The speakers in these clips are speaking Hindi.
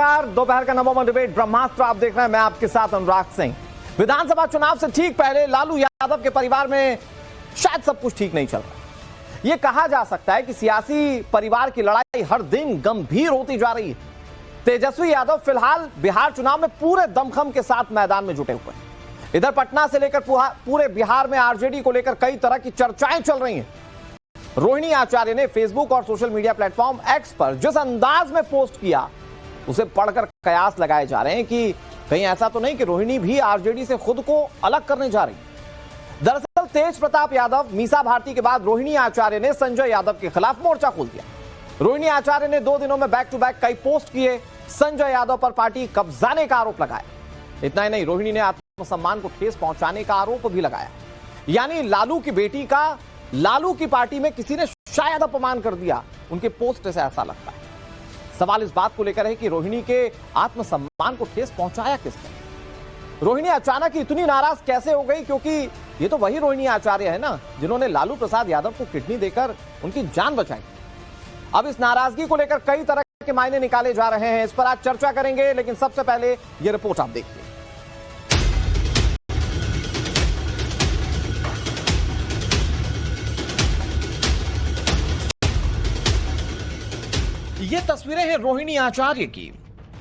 नमस्कार, दोपहर का नंबर 1 डिबेट ब्रह्मास्त्र आप देख रहे हैं। मैं आपके साथ अनुराग सिंह। विधानसभा चुनाव से ठीक पहले लालू यादव के परिवार में शायद सब कुछ ठीक नहीं चल रहा। यह कहा जा सकता है कि सियासी परिवार की लड़ाई हर दिन गंभीर होती जा रही है। तेजस्वी यादव फिलहाल बिहार चुनाव में पूरे दमखम के साथ मैदान में जुटे हुए हैं। इधर पटना से लेकर पूरे बिहार में आरजेडी को लेकर कई तरह की चर्चाएं चल रही हैं। रोहिणी आचार्य ने फेसबुक और सोशल मीडिया प्लेटफॉर्म एक्स पर जिस अंदाज में पोस्ट किया, उसे पढ़कर कयास लगाए जा रहे हैं कि कहीं ऐसा तो नहीं कि रोहिणी भी आरजेडी से खुद को अलग करने जा रही। दरअसल तेज प्रताप यादव, मीसा भारती के बाद रोहिणी आचार्य ने संजय यादव के खिलाफ मोर्चा खोल दिया। रोहिणी आचार्य ने 2 दिनों में बैक टू बैक कई पोस्ट किए, संजय यादव पर पार्टी कब्जाने का आरोप लगाया। इतना ही नहीं, रोहिणी ने आत्मसम्मान को ठेस पहुंचाने का आरोप भी लगाया। यानी लालू की बेटी का लालू की पार्टी में किसी ने शायद अपमान कर दिया। उनके पोस्ट से ऐसा लगता है। सवाल इस बात को लेकर है कि रोहिणी के आत्मसम्मान को ठेस पहुंचाया किसने? रोहिणी अचानक इतनी नाराज कैसे हो गई? क्योंकि ये तो वही रोहिणी आचार्य है ना जिन्होंने लालू प्रसाद यादव को किडनी देकर उनकी जान बचाई। अब इस नाराजगी को लेकर कई तरह के मायने निकाले जा रहे हैं। इस पर आज चर्चा करेंगे, लेकिन सबसे पहले यह रिपोर्ट आप देखिए। ये तस्वीरें हैं रोहिणी आचार्य की,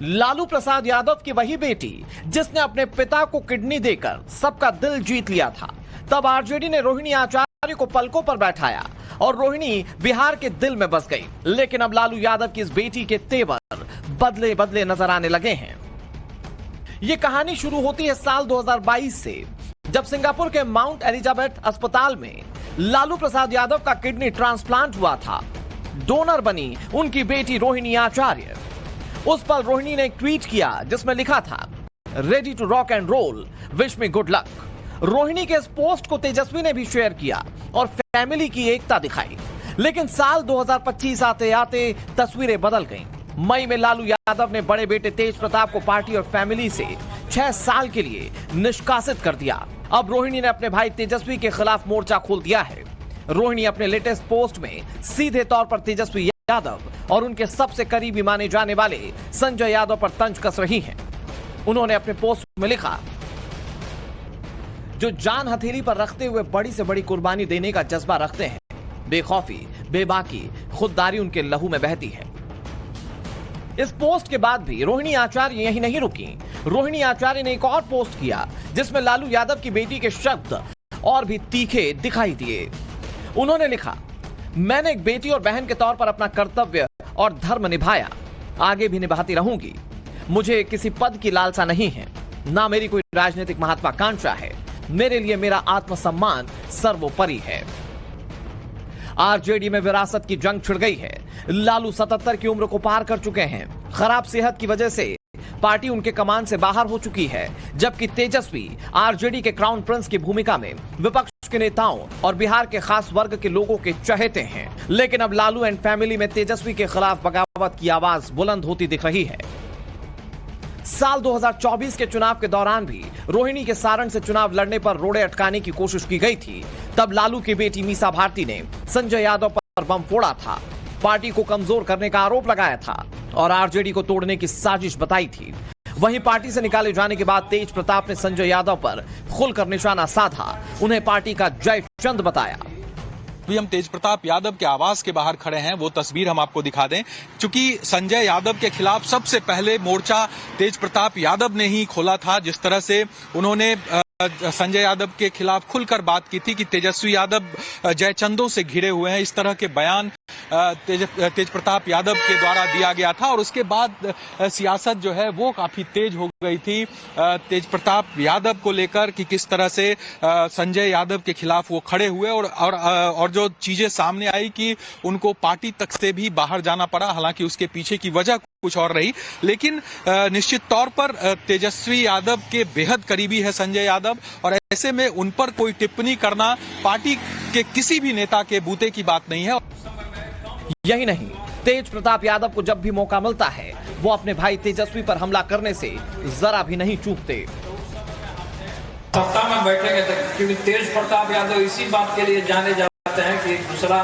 लालू प्रसाद यादव की वही बेटी जिसने अपने पिता को किडनी देकर सबका दिल जीत लिया था। तब आरजेडी ने रोहिणी आचार्य को पलकों पर बैठाया और रोहिणी बिहार के दिल में बस गई। लेकिन अब लालू यादव की इस बेटी के तेवर बदले बदले नजर आने लगे हैं। ये कहानी शुरू होती है साल 2022 से, जब सिंगापुर के माउंट एलिजाबेथ अस्पताल में लालू प्रसाद यादव का किडनी ट्रांसप्लांट हुआ था। डोनर बनी उनकी बेटी रोहिणी आचार्य। उस पल रोहिणी ने एक ट्वीट किया जिसमें लिखा था, ready to rock and roll, wish me good luck. Rohini के इस पोस्ट को तेजस्वी ने भी शेयर किया और फैमिली की एकता दिखाई। लेकिन साल 2025 आते आते तस्वीरें बदल गईं। मई में लालू यादव ने बड़े बेटे तेज प्रताप को पार्टी और फैमिली से 6 साल के लिए निष्कासित कर दिया। अब रोहिणी ने अपने भाई तेजस्वी के खिलाफ मोर्चा खोल दिया है। रोहिणी अपने लेटेस्ट पोस्ट में सीधे तौर पर तेजस्वी यादव और उनके सबसे करीबी माने जाने वाले संजय यादव पर तंज कस रही हैं। उन्होंने अपने पोस्ट में लिखा, जो जान हथेली पर रखते हुए बड़ी से बड़ी कुर्बानी देने का जज्बा रखते हैं, बेखौफी, बेबाकी, खुददारी उनके लहू में बहती है। इस पोस्ट के बाद भी रोहिणी आचार्य यही नहीं रुकी। रोहिणी आचार्य ने एक और पोस्ट किया जिसमें लालू यादव की बेटी के शब्द और भी तीखे दिखाई दिए। उन्होंने लिखा, मैंने एक बेटी और बहन के तौर पर अपना कर्तव्य और धर्म निभाया, आगे भी निभाती रहूंगी। मुझे किसी पद की लालसा नहीं है, ना मेरी कोई राजनीतिक महत्वाकांक्षा है। मेरे लिए मेरा आत्मसम्मान सर्वोपरि है। आरजेडी में विरासत की जंग छिड़ गई है। लालू 77 की उम्र को पार कर चुके हैं। खराब सेहत की वजह से पार्टी उनके कमान से बाहर हो चुकी है, जबकि तेजस्वी आरजेडी के क्राउन प्रिंस की भूमिका में विपक्ष के नेताओं और बिहार के खास वर्ग के लोगों के चहेते हैं। लेकिन अब लालू एंड फैमिली में तेजस्वी के खिलाफ बगावत की आवाज बुलंद होती दिख रही है। साल 2024 के चुनाव के दौरान भी रोहिणी के सारण से चुनाव लड़ने पर रोड़े अटकाने की कोशिश की गई थी। तब लालू की बेटी मीसा भारती ने संजय यादव पर बम फोड़ा था, पार्टी को कमजोर करने का आरोप लगाया था और आरजेडी को तोड़ने की साजिश बताई थी। वहीं पार्टी से निकाले जाने के बाद तेज प्रताप ने संजय यादव पर खुलकर निशाना साधा, उन्हें पार्टी का जय चंद बताया। भी हम तेज प्रताप यादव के आवास के बाहर खड़े हैं, वो तस्वीर हम आपको दिखा दें। चूंकि संजय यादव के खिलाफ सबसे पहले मोर्चा तेज प्रताप यादव ने ही खोला था। जिस तरह से उन्होंने संजय यादव के खिलाफ खुलकर बात की थी कि तेजस्वी यादव जयचंदों से घिरे हुए हैं, इस तरह के बयान तेज प्रताप यादव के द्वारा दिया गया था। और उसके बाद सियासत जो है वो काफी तेज हो गई थी तेज प्रताप यादव को लेकर कि किस तरह से संजय यादव के खिलाफ वो खड़े हुए और जो चीजें सामने आई कि उनको पार्टी तक से भी बाहर जाना पड़ा। हालांकि उसके पीछे की वजह कुछ और रही, लेकिन निश्चित तौर पर तेजस्वी यादव के बेहद करीबी है संजय यादव, और ऐसे में उन पर कोई टिप्पणी करना पार्टी के किसी भी नेता के बूते की बात नहीं है। यही नहीं, तेज प्रताप यादव को जब भी मौका मिलता है वो अपने भाई तेजस्वी पर हमला करने से जरा भी नहीं चूकते। सत्ता में बैठेंगे तो, क्योंकि तेज प्रताप यादव इसी बात के लिए जाने जाते हैं कि दूसरा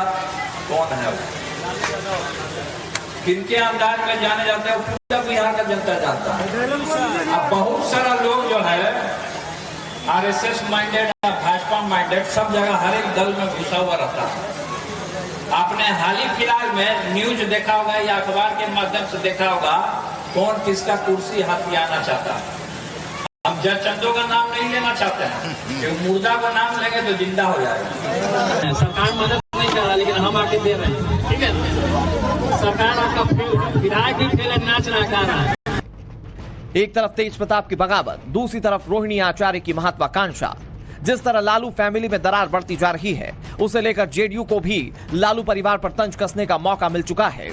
कौन है। किनके अंदाज में जाने जाते हैं पूरा बिहार का जनता जानता है। अब बहुत सारा लोग जो है आरएसएस माइंडेड, भाजपा माइंडेड, सब जगह हर एक दल में घुसा हुआ रहता है। आपने हाल ही फिलहाल में न्यूज देखा होगा या अखबार के माध्यम से देखा होगा कौन किसका कुर्सी हथियाना चाहता है। हम जयचंदो का नाम नहीं लेना चाहते हैं क्योंकि मुर्दा का नाम लेंगे तो जिंदा हो जाएगा। सरकार मदद नहीं कर रहा, लेकिन हम आके दे रहे हैं, ठीक है। सरकार आपका विधायक भी खेले नाचना गा रहा है। एक तरफ तेज प्रताप की बगावत, दूसरी तरफ रोहिणी आचार्य की महत्वाकांक्षा। जिस तरह लालू फैमिली में दरार बढ़ती जा रही है, उसे लेकर जेडीयू को भी लालू परिवार पर तंज कसने का मौका मिल चुका है।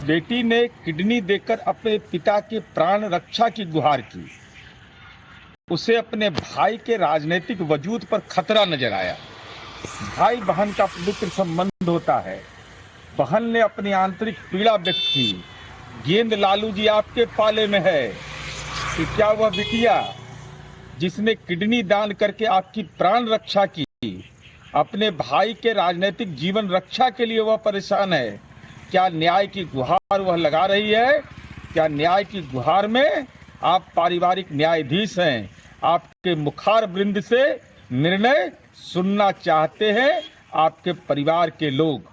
बेटी ने किडनी देकर अपने पिता के प्राण रक्षा की गुहार की। उसे अपने भाई के राजनीतिक वजूद पर खतरा नजर आया। भाई बहन का पवित्र संबंध होता है। बहन ने अपनी आंतरिक पीड़ा व्यक्त की। गेंद लालू जी आपके पाले में है कि क्या वह बिटिया जिसने किडनी दान करके आपकी प्राण रक्षा की, अपने भाई के राजनीतिक जीवन रक्षा के लिए वह परेशान है, क्या न्याय की गुहार वह लगा रही है? क्या न्याय की गुहार में आप पारिवारिक न्यायाधीश हैं? आपके मुखार वृंद से निर्णय सुनना चाहते हैं आपके परिवार के लोग।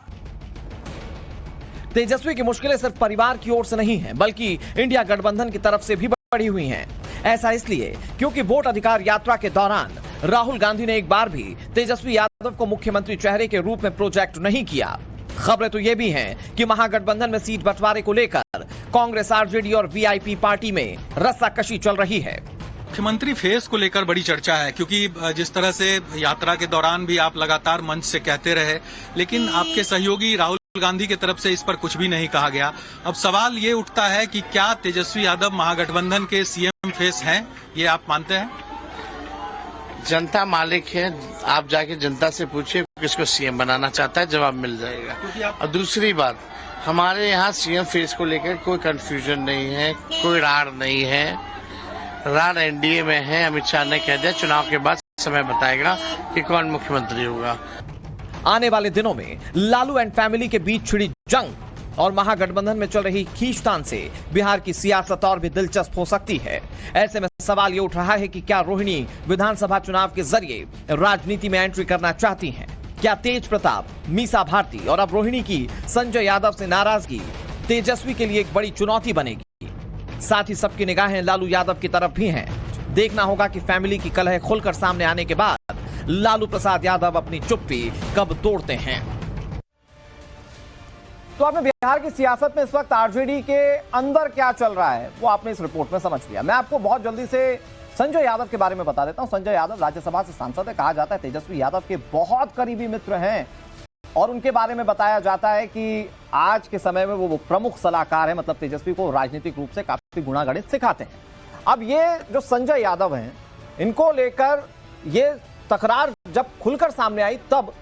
तेजस्वी की मुश्किलें सिर्फ परिवार की ओर से नहीं हैं, बल्कि इंडिया गठबंधन की तरफ से भी बढ़ी हुई हैं। ऐसा इसलिए क्योंकि वोट अधिकार यात्रा के दौरान राहुल गांधी ने एक बार भी तेजस्वी यादव को मुख्यमंत्री चेहरे के रूप में प्रोजेक्ट नहीं किया। खबरें तो ये भी हैं कि महागठबंधन में सीट बंटवारे को लेकर कांग्रेस, आरजेडी और वीआईपी पार्टी में रस्साकशी चल रही है। मुख्यमंत्री फेस को लेकर बड़ी चर्चा है, क्योंकि जिस तरह से यात्रा के दौरान भी आप लगातार मंच से कहते रहे, लेकिन आपके सहयोगी राहुल गांधी की तरफ से इस पर कुछ भी नहीं कहा गया। अब सवाल ये उठता है कि क्या तेजस्वी यादव महागठबंधन के सीएम फेस हैं? ये आप मानते हैं? जनता मालिक है, आप जाके जनता से पूछिए किसको सीएम बनाना चाहता है, जवाब मिल जाएगा। और दूसरी बात, हमारे यहाँ सीएम फेस को लेकर कोई कंफ्यूजन नहीं है, कोई रार नहीं है। रार एनडीए में है। अमित शाह ने कह दिया चुनाव के बाद समय बताएगा कि कौन मुख्यमंत्री होगा। आने वाले दिनों में लालू एंड फैमिली के बीच छिड़ी जंग और महागठबंधन में चल रही खींचतान से बिहार की सियासत और भी दिलचस्प हो सकती है। ऐसे में सवाल ये उठ रहा है कि क्या रोहिणी विधानसभा चुनाव के जरिए राजनीति में एंट्री करना चाहती हैं? क्या तेज प्रताप, मीसा भारती और अब रोहिणी की संजय यादव से नाराजगी तेजस्वी के लिए एक बड़ी चुनौती बनेगी? साथ ही सबकी निगाहें लालू यादव की तरफ भी हैं। देखना होगा कि फैमिली की कलह खुलकर सामने आने के बाद लालू प्रसाद यादव अपनी चुप्पी कब तोड़ते हैं। तो आपने बिहार की सियासत में इस वक्त आरजेडी के अंदर क्या चल रहा है वो आपने इस रिपोर्ट में समझ लिया। मैं आपको बहुत जल्दी से संजय यादव के बारे में बता देता हूं। संजय यादव राज्यसभा से सांसद है, कहा जाता है तेजस्वी यादव के बहुत करीबी मित्र हैं और उनके बारे में बताया जाता है कि आज के समय में वो प्रमुख सलाहकार है, मतलब तेजस्वी को राजनीतिक रूप से काफी गुणागणित सिखाते हैं। अब ये जो संजय यादव हैं, इनको लेकर ये तकरार जब खुलकर सामने आई, तब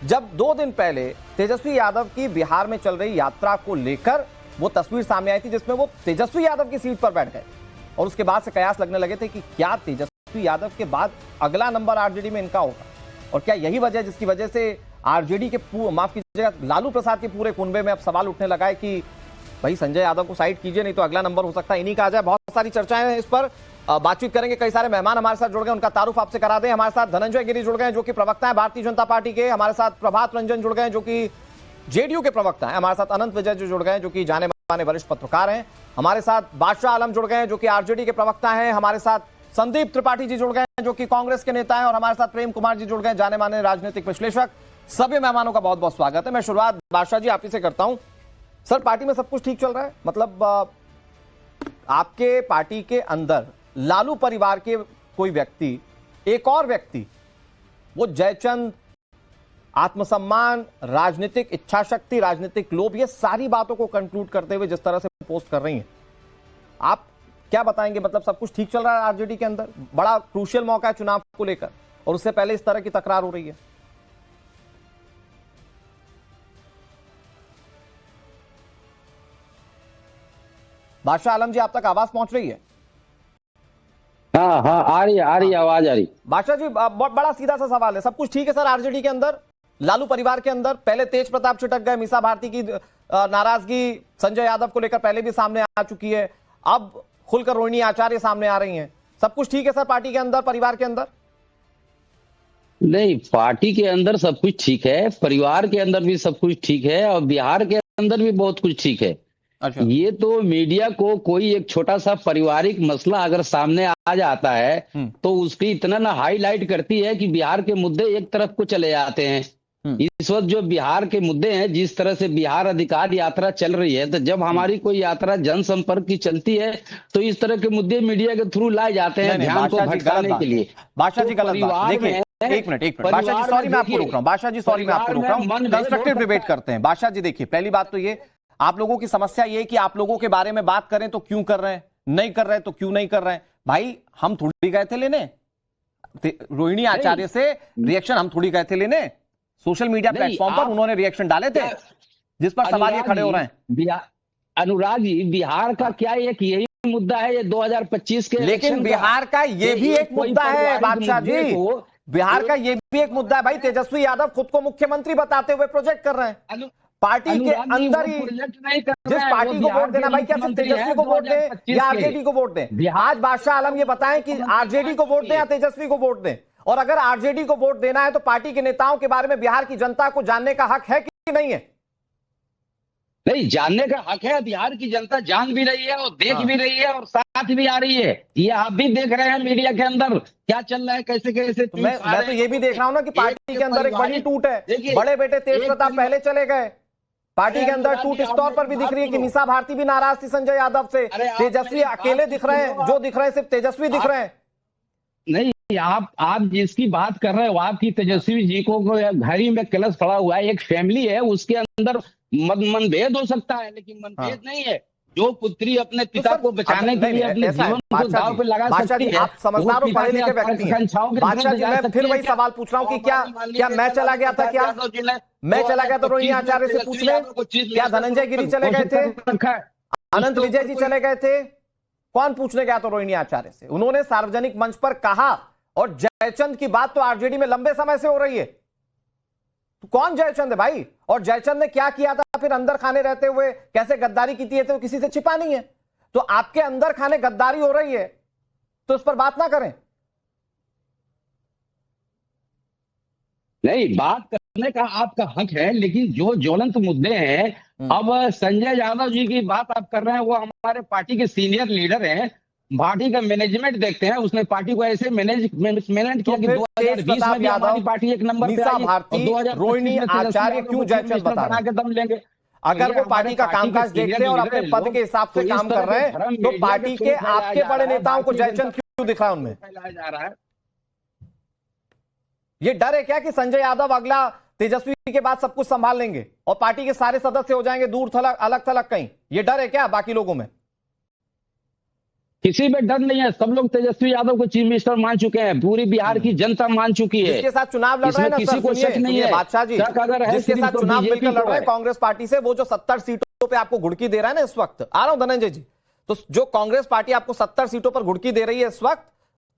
जब 2 दिन पहले तेजस्वी यादव की बिहार में चल रही यात्रा को लेकर वो तस्वीर सामने आई थी जिसमें वो तेजस्वी यादव की सीट पर बैठ गए और उसके बाद से कयास लगने लगे थे कि क्या तेजस्वी यादव के बाद अगला नंबर आरजेडी में इनका होगा और क्या यही वजह जिसकी वजह से आरजेडी के माफ कीजिएगा लालू प्रसाद के पूरे कुनबे में अब सवाल उठने लगा है कि भाई संजय यादव को साइड कीजिए, नहीं तो अगला नंबर हो सकता है इन्हीं का आ जाए। बहुत सारी चर्चाएं हैं, इस पर बातचीत करेंगे। कई सारे मेहमान हमारे साथ जुड़ गए, उनका तारुफ आपसे करा दें। हमारे साथ धनंजय गिरी जुड़ गए जो कि प्रवक्ता है भारतीय जनता पार्टी के। हमारे साथ प्रभात रंजन जुड़ गए जो कि जेडीयू के प्रवक्ता है। हमारे साथ अनंत विजय जो जुड़ गए जो कि जाने माने वरिष्ठ पत्रकार हैं। हमारे साथ बादशाह आलम जुड़ गए जो कि आरजेडी के प्रवक्ता हैं। हमारे साथ संदीप त्रिपाठी जी जुड़ गए जो कि कांग्रेस के नेता हैं और हमारे साथ प्रेम कुमार जी जुड़ गए, जाने माने राजनीतिक विश्लेषक। सभी मेहमानों का बहुत बहुत स्वागत है। मैं शुरुआत बादशाह जी आप ही से करता हूं। सर, पार्टी में सब कुछ ठीक चल रहा है? मतलब आपके पार्टी के अंदर लालू परिवार के कोई व्यक्ति, एक और व्यक्ति, वो जयचंद, आत्मसम्मान, राजनीतिक इच्छा शक्ति, राजनीतिक लोभ, ये सारी बातों को कंक्लूड करते हुए जिस तरह से पोस्ट कर रही हैं, आप क्या बताएंगे? मतलब सब कुछ ठीक चल रहा है आरजेडी के अंदर? बड़ा क्रूशियल मौका है चुनाव को लेकर और उससे पहले इस तरह की तकरार हो रही है। बादशाह आलम जी, आप तक आवाज पहुंच रही है? हाँ आ रही है आवाज आ रही। बादशाह जी, बड़ा सीधा सा सवाल है, सब कुछ ठीक है सर आरजेडी के अंदर? लालू परिवार के अंदर पहले तेज प्रताप छिटक गए, मीसा भारती की नाराजगी संजय यादव को लेकर पहले भी सामने आ चुकी है, अब खुलकर रोहिणी आचार्य सामने आ रही हैं। सब कुछ ठीक है सर पार्टी के अंदर, परिवार के अंदर? नहीं, पार्टी के अंदर सब कुछ ठीक है, परिवार के अंदर भी सब कुछ ठीक है और बिहार के अंदर भी बहुत कुछ ठीक है। अच्छा, ये तो मीडिया को कोई एक छोटा सा पारिवारिक मसला अगर सामने आ जाता है तो उसकी इतना ना हाईलाइट करती है कि बिहार के मुद्दे एक तरफ को चले जाते हैं। इस वक्त जो बिहार के मुद्दे हैं, जिस तरह से बिहार अधिकार यात्रा चल रही है, तो जब हमारी कोई यात्रा जनसंपर्क की चलती है तो इस तरह के मुद्दे मीडिया के थ्रू लाए जाते हैं ध्यान को भटकाने के लिए। बादशाह जी गलत बात। देखिए एक मिनट बादशाह जी, सॉरी मैं आपको रोक रहा हूँ, बादशाह जी सॉरी मैं आपको रोक रहा हूँ, कंस्ट्रक्टिव डिबेट करते हैं। बादशाह जी देखिए, पहली बात तो ये, आप लोगों की समस्या ये है कि आप लोगों के बारे में बात करें तो क्यों कर रहे हैं, नहीं कर रहे हैं तो क्यों नहीं कर रहे हैं। भाई हम थोड़ी गए थे लेने रोहिणी आचार्य से रिएक्शन, हम थोड़ी गए थे लेने, सोशल मीडिया प्लेटफॉर्म पर उन्होंने रिएक्शन डाले थे जिस पर सवाल ये खड़े हो रहे हैं। अनुराग जी, बिहार का क्या एक यही मुद्दा है ये 2025 के, लेकिन बिहार का ये भी एक मुद्दा है बादशाह जी, बिहार का ये भी एक मुद्दा है भाई। तेजस्वी यादव खुद को मुख्यमंत्री बताते हुए प्रोजेक्ट कर रहे हैं पार्टी के अंदर ही। जिस पार्टी को वोट देना भाई, क्या सिर्फ तेजस्वी को वोट दें या आरजेडी को वोट दें? आज बादशाह आलम ये बताएं कि आरजेडी को वोट दें या तेजस्वी को वोट दें, और अगर आरजेडी को वोट देना है तो पार्टी के नेताओं के बारे में बिहार की जनता को जानने का हक है कि नहीं है? नहीं, जानने का हक है, बिहार की जनता जान भी रही है और देख भी रही है और साथ भी आ रही है। ये आप भी देख रहे हैं मीडिया के अंदर क्या चल रहा है, कैसे कैसे तो मैं तो ये भी देख रहा हूं ना कि पार्टी के अंदर एक बड़ी टूट है। बड़े बेटे तेज प्रताप पहले चले गए, पार्टी के अंदर टूट इस तौर पर भी दिख रही है कि मीसा भारती भी नाराज थी संजय यादव से, तेजस्वी अकेले दिख रहे हैं, जो दिख रहे हैं सिर्फ तेजस्वी दिख रहे हैं। नहीं, आप जिसकी बात कर रहे हो, आपकी तेजस्वी जी को घर ही में कलश पड़ा हुआ है, एक फैमिली है, उसके अंदर मनभेद हो सकता है, लेकिन मनभेद नहीं है। जो पुत्री अपने पिता को बचाने के लिए अपने जीवन को दांव पे लगा सकती है, आप समझदार और पढ़े लिखे व्यक्ति हैं। बादशाह जी, मैं फिर वही सवाल पूछ रहा हूँ कि क्या मैं चला गया था, क्या मैं चला गया था रोहिणी आचार्य से पूछने? क्या धनंजय गिरी चले गए थे, अनंत विजय जी चले गए थे? कौन पूछने गया था रोहिणी आचार्य से? उन्होंने सार्वजनिक मंच पर कहा, और जयचंद की बात तो आरजेडी में लंबे समय से हो रही है। तो कौन जयचंद है भाई, और जयचंद ने क्या किया था फिर अंदर खाने रहते हुए, कैसे गद्दारी की थी, तो किसी से छिपा नहीं है। तो आपके अंदर खाने गद्दारी हो रही है तो उस पर बात ना करें। नहीं, बात करने का आपका हक है, लेकिन जो ज्वलंत मुद्दे हैं, अब संजय यादव जी की बात आप कर रहे हैं, वो हमारे पार्टी के सीनियर लीडर हैं, पार्टी का मैनेजमेंट देखते हैं, उसने पार्टी को ऐसे मैनेजमेंट किया कि 2020 में भी हमारी पार्टी एक नंबर पे आई और रोहिणी आचार्य क्यों जयचंद बना के दम लेंगे। अगर वो पार्टी का कामकाज देखते हैं और अपने पद के हिसाब से काम कर रहे हैं, तो पार्टी के आपके बड़े नेताओं को जयचंद क्यों दिख रहा है उनमें? जा रहा है, ये डर है क्या कि संजय यादव अगला तेजस्वी के बाद सब कुछ संभाल लेंगे और पार्टी के सारे सदस्य हो जाएंगे दूर थलग, अलग थलग कहीं? ये डर है क्या बाकी लोगों में? किसी में डर नहीं है, सब लोग तेजस्वी यादव को चीफ मिनिस्टर मान चुके हैं, पूरी बिहार की जनता मान चुकी है। जिसके साथ चुनाव लड़ रहे हैं ना, किसी को शक नहीं है बादशाह जी, जिसके साथ चुनाव मिलकर लड़ रहे हैं कांग्रेस पार्टी से, वो जो 70 सीटों पे आपको घुड़की दे रहा है ना इस वक्त, आ रहा हूं धनंजय जी, तो जो कांग्रेस पार्टी आपको 70 सीटों पर घुड़की दे रही है इस वक्त,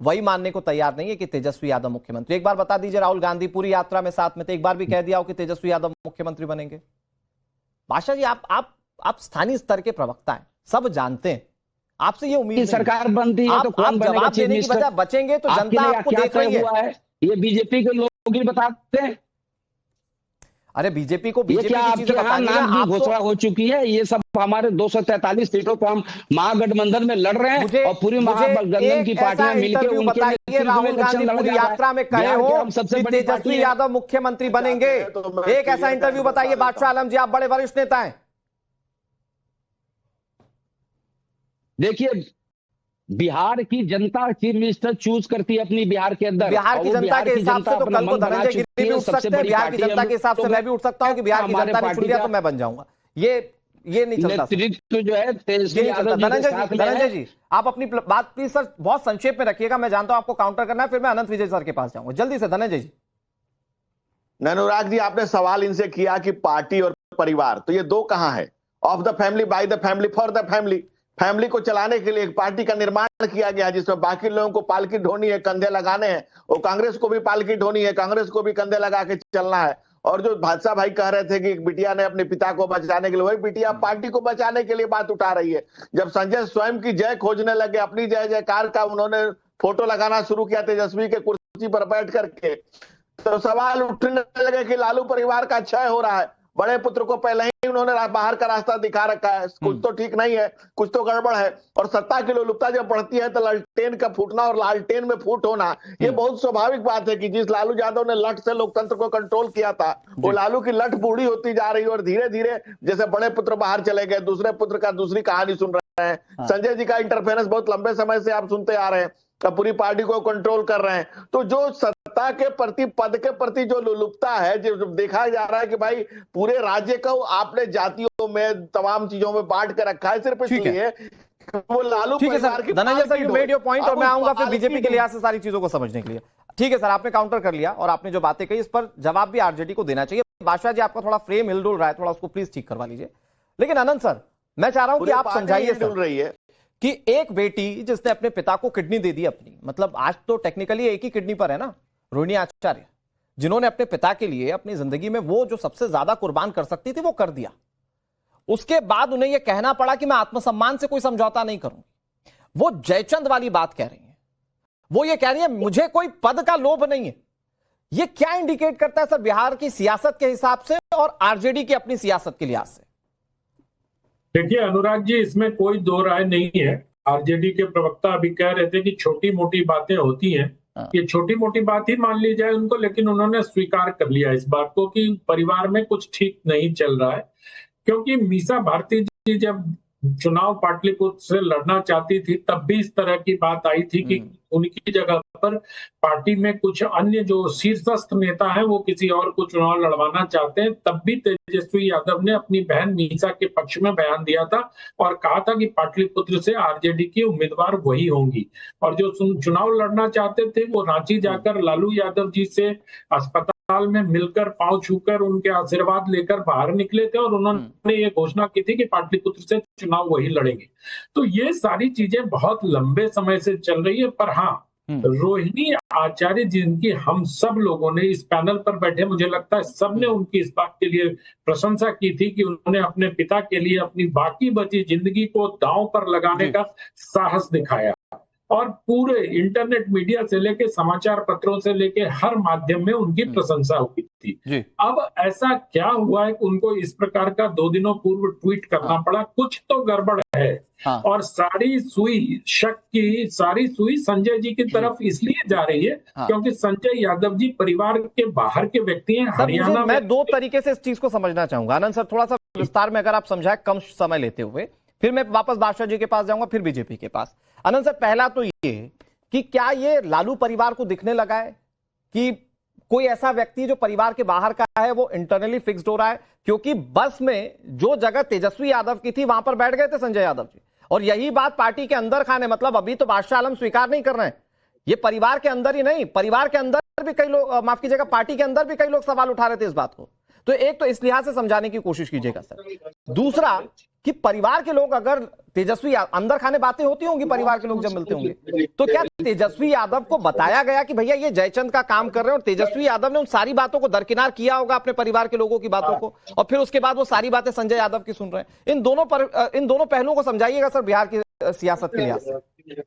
वही मानने को तैयार नहीं है कि तेजस्वी यादव मुख्यमंत्री। एक बार बता दीजिए, राहुल गांधी पूरी यात्रा में साथ में थे, एक बार भी कह दिया हो कि तेजस्वी यादव मुख्यमंत्री बनेंगे? बादशाह जी, आप स्थानीय स्तर के प्रवक्ता हैं, सब जानते हैं, आपसे ये उम्मीद सरकार बनती है तो कौन बनेगा जवाब देने की बजाय बचेंगे तो जनता आपको देख रही है। ये बीजेपी के लोग ही बताते हैं। अरे बीजेपी को बीजेपी की चीजें बतानी है, आप घोषणा हो चुकी है, ये सब हमारे 243 सीटों पर हम महागठबंधन में लड़ रहे हैं और पूरी महागठबंधन की पार्टियां मिलकर उनके राहुल गांधी पूरी यात्रा में कहे हो सबसे तेजस्वी यादव मुख्यमंत्री बनेंगे, एक ऐसा इंटरव्यू बताइए बादशाह आलम जी, आप बड़े वरिष्ठ नेता हैं। देखिए, बिहार की जनता चीफ मिनिस्टर चूज करती है अपनी बिहार के अंदर, बिहार की जनता के हिसाब से तो कल को धनंजय गिरी भी उठ सकते हैं, बिहार की जनता के हिसाब से मैं भी उठ सकता हूं कि बिहार की जनता ने चुन लिया तो मैं बन जाऊंगा। ये नहीं चलता नेतृत्व जो है तेजस्वी यादव। धनंजय जी, आप अपनी बात प्लीज सर बहुत संक्षेप में रखिएगा, मैं जानता हूं आपको काउंटर करना है, फिर मैं अनंत विजय सर के पास जाऊंगा, जल्दी से धनंजय जी। अनुराग जी, आपने सवाल इनसे किया कि पार्टी और परिवार, तो ये दो कहां है? Of the family, by the family, for the family. Family को चलाने के लिए एक पार्टी का निर्माण किया गया जिसमें बाकी लोगों को पालकी ढोनी है, कंधे लगाने हैं, और कांग्रेस को भी पालकी ढोनी है, कांग्रेस को भी कंधे लगा के चलना है, और जो बादशाह भाई कह रहे थे कि बिटिया ने अपने पिता को बचाने के लिए, वही बिटिया पार्टी को बचाने के लिए बात उठा रही है। जब संजय स्वयं की जय खोजने लगे, अपनी जय जयकार का उन्होंने फोटो लगाना शुरू किया तेजस्वी के कुर्सी पर बैठ करके, तो सवाल उठने लगे कि लालू परिवार का क्षय हो रहा है। बड़े पुत्र को पहले ही उन्होंने बाहर का रास्ता दिखा रखा है, कुछ तो ठीक नहीं है, कुछ तो गड़बड़ है। और सत्ता की लोलुपता जब बढ़ती है तो लालटेन का फूटना और लालटेन में फूट होना ये बहुत स्वाभाविक बात है कि जिस लालू यादव ने लठ से लोकतंत्र को कंट्रोल किया था, वो लालू की लठ बूढ़ी होती जा रही है। और धीरे धीरे जैसे बड़े पुत्र बाहर चले गए, दूसरे पुत्र का दूसरी कहानी सुन रहे हैं। संजय जी का इंटरफेरेंस बहुत लंबे समय से आप सुनते आ रहे हैं, पूरी पार्टी को कंट्रोल कर रहे हैं। तो जो सत्ता के प्रति, पद के प्रति जो लुलुपता है, जो देखा जा रहा है कि भाई पूरे राज्य को आपने जातियों में, तमाम चीजों में बांट के रखा है सिर्फ इसलिए वो लालू परिवार की। Dhananjay sir, you made your point, और मैं आऊंगा फिर बीजेपी के लिहाज से सारी चीजों को समझने के लिए। ठीक है सर, आपने काउंटर कर लिया और आपने जो बातें कही इस पर जवाब भी आरजेडी को देना चाहिए। बादशाह जी, आपका थोड़ा फ्रेम हिलडुल रहा है, थोड़ा उसको प्लीज ठीक करवा लीजिए। लेकिन आनंद सर, मैं चाह रहा हूं कि आप समझाइए सर कि एक बेटी जिसने अपने पिता को किडनी दे दी अपनी, मतलब आज तो टेक्निकली एक ही किडनी पर है ना, रोहिणी आचार्य, जिन्होंने अपने पिता के लिए अपनी जिंदगी में वो जो सबसे ज्यादा कुर्बान कर सकती थी वो कर दिया। उसके बाद उन्हें यह कहना पड़ा कि मैं आत्मसम्मान से कोई समझौता नहीं करूंगी। वो जयचंद वाली बात कह रही है, वो ये कह रही है मुझे कोई पद का लोभ नहीं है। ये क्या इंडिकेट करता है सर बिहार की सियासत के हिसाब से और आरजेडी की अपनी सियासत के लिहाज से? देखिए अनुराग जी, इसमें कोई दो राय नहीं है। आरजेडी के प्रवक्ता अभी कह रहे थे कि छोटी मोटी बातें होती हैं, ये छोटी मोटी बात ही मान ली जाए उनको, लेकिन उन्होंने स्वीकार कर लिया इस बात को कि परिवार में कुछ ठीक नहीं चल रहा है। क्योंकि मीसा भारती जी जब चुनाव पाटलिपुत्र से लड़ना चाहती थी तब भी इस तरह की बात आई थी कि उनकी जगह पर पार्टी में कुछ अन्य जो शीर्षस्थ नेता हैं वो किसी और को चुनाव लड़वाना चाहते हैं। तब भी तेजस्वी यादव ने अपनी बहन मीसा के पक्ष में बयान दिया था और कहा था कि पाटलिपुत्र से आरजेडी की उम्मीदवार वही होंगी। और जो चुनाव लड़ना चाहते थे वो रांची जाकर लालू यादव जी से अस्पताल में मिलकर, पांव छूकर, उनके आशीर्वाद लेकर बाहर निकले थे और उन्होंने ये घोषणा की थी कि पाटलिपुत्र से चुनाव वही लड़ेंगे। तो ये सारी चीजें बहुत लंबे समय से चल रही है। पर हाँ, रोहिणी आचार्य जिनकी हम सब लोगों ने इस पैनल पर बैठे, मुझे लगता है सबने उनकी इस बात के लिए प्रशंसा की थी कि उन्होंने अपने पिता के लिए अपनी बाकी बची जिंदगी को दांव पर लगाने का साहस दिखाया। और पूरे इंटरनेट मीडिया से लेके समाचार पत्रों से लेके हर माध्यम में उनकी प्रशंसा हुई थी। अब ऐसा क्या हुआ है कि उनको इस प्रकार का 2 दिनों पूर्व ट्वीट करना पड़ा? कुछ तो गड़बड़ है। और सारी सुई संजय जी की तरफ इसलिए जा रही है क्योंकि संजय यादव जी परिवार के बाहर के व्यक्ति हैं। हरियाणा मैं 2 तरीके से इस चीज को समझना चाहूंगा। आनंद सर, थोड़ा सा विस्तार में अगर आप समझाए, कम समय लेते हुए, फिर मैं वापस बादशाह जी के पास जाऊंगा, फिर बीजेपी के पास। आनंद सर, पहला तो ये कि क्या ये लालू परिवार को दिखने लगा है कि कोई ऐसा व्यक्ति जो परिवार के बाहर का है वो इंटरनली फिक्स्ड हो रहा है? क्योंकि बस में जो जगह तेजस्वी यादव की थी वहां पर बैठ गए थे संजय यादव जी, और यही बात पार्टी के अंदर खाने, मतलब अभी तो बादशाह आलम स्वीकार नहीं कर रहे हैं, ये परिवार के अंदर ही नहीं, परिवार के अंदर भी कई लोग, माफ कीजिएगा, पार्टी के अंदर भी कई लोग सवाल उठा रहे थे इस बात को। तो एक तो इस लिहाज से समझाने की कोशिश कीजिएगा सर। दूसरा कि परिवार के लोग, अगर तेजस्वी अंदर खाने बातें होती होंगी परिवार के लोग जब मिलते होंगे, तो क्या तेजस्वी यादव को बताया गया कि भैया ये जयचंद का काम कर रहे हैं, और तेजस्वी यादव ने उन सारी बातों को दरकिनार किया होगा, अपने परिवार के लोगों की बातों को, और फिर उसके बाद वो सारी बातें संजय यादव की सुन रहे हैं? इन दोनों पहलुओं को समझाइएगा सर बिहार की सियासत के लिहाज से।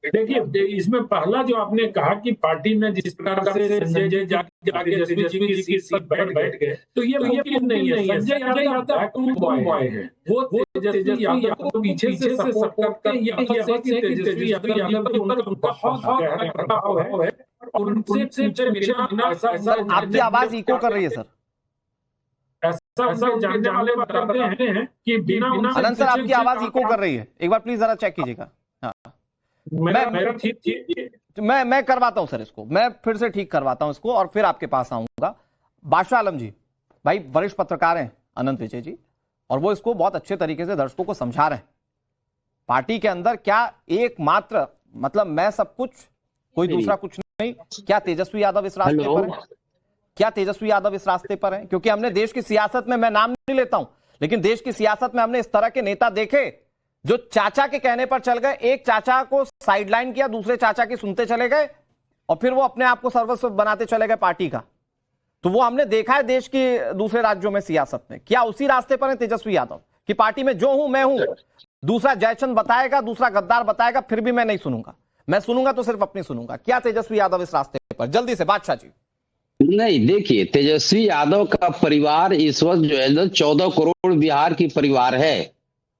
देखिए, इसमें पहला जो आपने कहा कि पार्टी में जिस प्रकार से संजय जी जाके तेजस्वी की सीट पर बैठ गए, तो ये मुमकिन नहीं है। संजय यादव वैक्यूम बॉय है, वो तेजस्वी यादव को पीछे से सपोर्ट करते हैं। ये तेजस्वी यादव पर उनका बहुत गहरा प्रभाव है और उनसे आपकी आवाज इको कर रही है सर। ऐसा जानने वाले बताते हैं कि बिना आनंद सर, आपकी आवाज इको कर रही है, एक बार प्लीज जरा चेक कीजिएगा। मैं करवाता हूं सर इसको, मैं फिर से ठीक करवाता हूं इसको और फिर आपके पास आऊंगा। बादशाह आलम जी, भाई वरिष्ठ पत्रकार हैं अनंत विजय जी, और वो इसको बहुत अच्छे तरीके से दर्शकों को समझा रहे हैं। पार्टी के अंदर क्या एकमात्र, मतलब मैं सब कुछ, कोई दूसरा कुछ नहीं, क्या तेजस्वी यादव इस रास्ते पर है? क्या तेजस्वी यादव इस रास्ते पर है? क्योंकि हमने देश की सियासत में, मैं नाम नहीं लेता हूं, लेकिन देश की सियासत में हमने इस तरह के नेता देखे जो चाचा के कहने पर चल गए, एक चाचा को साइडलाइन किया, दूसरे चाचा की सुनते चले गए, और फिर वो अपने आप को सर्वस्व बनाते चले गए पार्टी का। तो वो हमने देखा है देश के दूसरे राज्यों में सियासत में। क्या उसी रास्ते पर है तेजस्वी यादव कि पार्टी में जो हूं मैं हूं, दूसरा जयचंद बताएगा, दूसरा गद्दार बताएगा, फिर भी मैं नहीं सुनूंगा, मैं सुनूंगा तो सिर्फ अपनी सुनूंगा। क्या तेजस्वी यादव इस रास्ते पर? जल्दी से बादशाह जी। नहीं, देखिए, तेजस्वी यादव का परिवार इस वक्त जो है 14 करोड़ बिहार की परिवार है,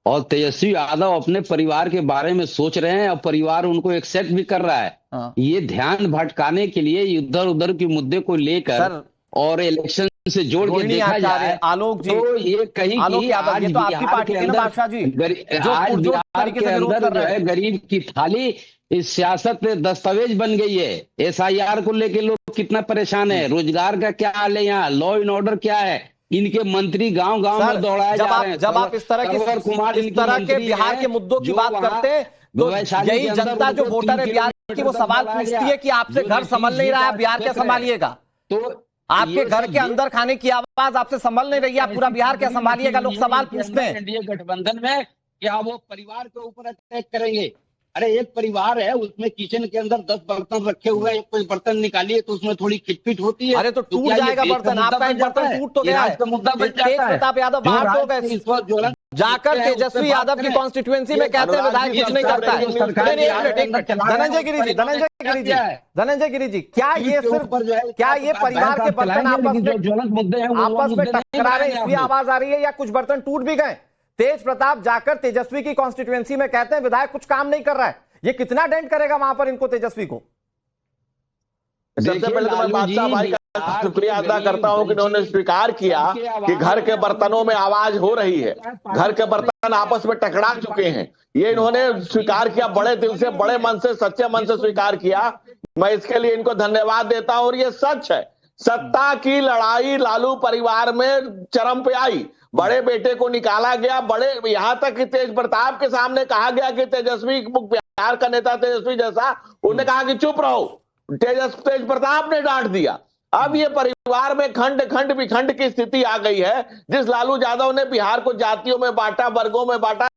और तेजस्वी यादव अपने परिवार के बारे में सोच रहे हैं और परिवार उनको एक्सेप्ट भी कर रहा है। ये ध्यान भटकाने के लिए इधर उधर के मुद्दे को लेकर और इलेक्शन से जोड़ के देखा जाए आलोक जी, तो ये कहीं की आज ये तो आपकी पार्टी के अंदर बादशाह जी, आज बिहार के अंदर जो है गरीब की थाली इस सियासत में दस्तावेज बन गई है। SIR को लेके लोग कितना परेशान है, रोजगार का क्या हाल है, यहाँ लॉ एंड ऑर्डर क्या है, इनके मंत्री गांव गांव में दौड़ाए जा रहे हैं। जब आप इस तरह के बिहार के मुद्दों की बात करते हैं तो यही जनता जो वोटर है बिहार की, वो सवाल पूछती है कि आपसे घर संभल नहीं रहा है, बिहार क्या संभालिएगा? तो आपके घर के अंदर खाने की आवाज आपसे संभल नहीं रही है, आप पूरा बिहार क्या संभालिएगा? लोग सवाल पूछते हैं एनडीए गठबंधन में क्या वो परिवार के ऊपर अटैक करेंगे? अरे एक परिवार है, उसमें किचन के अंदर 10 बर्तन रखे हुए हैं, कोई बर्तन निकालिए तो उसमें थोड़ी खिटपिट होती है। अरे तो टूट जाएगा बर्तन, आपका एक बर्तन टूट तो गया है, तेज प्रताप यादव बाहर तो गए, जाकर तेजस्वी यादव की कॉन्स्टिट्यूएंसी में कहते हैं विधायक कुछ नहीं करता है। धनंजय गिरी जी, क्या ये परिवार के बर्तन आपस में टकरा रहे इसलिए आवाज आ रही है, या कुछ बर्तन टूट भी गए? तेज प्रताप जाकर तेजस्वी की कॉन्स्टिट्यूएंसी में कहते हैं विधायक कुछ काम नहीं कर रहा है, ये कितना डेंट करेगा वहां पर इनको, तेजस्वी को? सबसे पहले तो मैं बादशाह भाई का शुक्रिया अदा करता हूं कि उन्होंने स्वीकार किया कि घर के बर्तनों में आवाज हो रही है, घर के बर्तन आपस में टकरा चुके हैं। ये इन्होंने स्वीकार किया, बड़े दिल से, बड़े मन से, सच्चे मन से स्वीकार किया। मैं इसके लिए इनको धन्यवाद देता हूं। और ये सच है, सत्ता की लड़ाई लालू परिवार में चरम पे आई, बड़े बेटे को निकाला गया, यहां तक कि तेज प्रताप के सामने कहा गया कि तेजस्वी, बिहार का नेता तेजस्वी जैसा, उन्होंने कहा कि चुप रहो, तेज प्रताप ने डांट दिया। अब ये परिवार में खंड विखंड की स्थिति आ गई है। जिस लालू यादव ने बिहार को जातियों में बांटा, वर्गों में बांटा,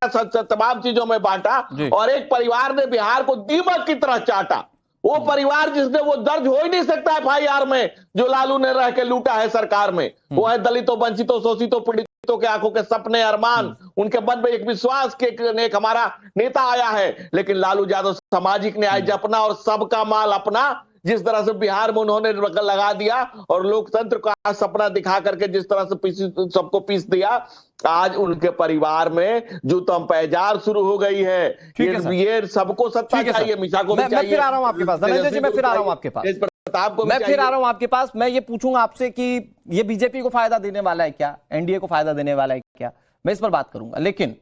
तमाम चीजों में बांटा, और एक परिवार ने बिहार को दीमक की तरह चाटा, वो परिवार जिसने वो दर्ज हो ही नहीं सकता FIR में जो लालू ने रह के लूटा है सरकार में, वो है दलितों, वंचितों, शोषितों, पीड़ितों के आंखों के सपने, अरमान, उनके मन में एक विश्वास के एक हमारा नेता आया है। लेकिन लालू यादव सामाजिक न्याय जपना और सबका माल अपना, जिस तरह से बिहार में उन्होंने लगा दिया और लोकतंत्र का सपना दिखा करके जिस तरह से सबको पीस दिया, आज उनके परिवार में जूतम पैजार शुरू हो गई है। ये सबको सत्ता चाहिए, मिशा को भी चाहिए। मैं फिर आ रहा हूं आपके पास धनंजय जी, मैं फिर आ रहा हूं आपके पास, मैं फिर आ रहा हूं आपके पास। मैं ये पूछूंगा आपसे कि ये बीजेपी को फायदा देने वाला है क्या, एनडीए को फायदा देने वाला है क्या, मैं इस पर बात करूंगा। लेकिन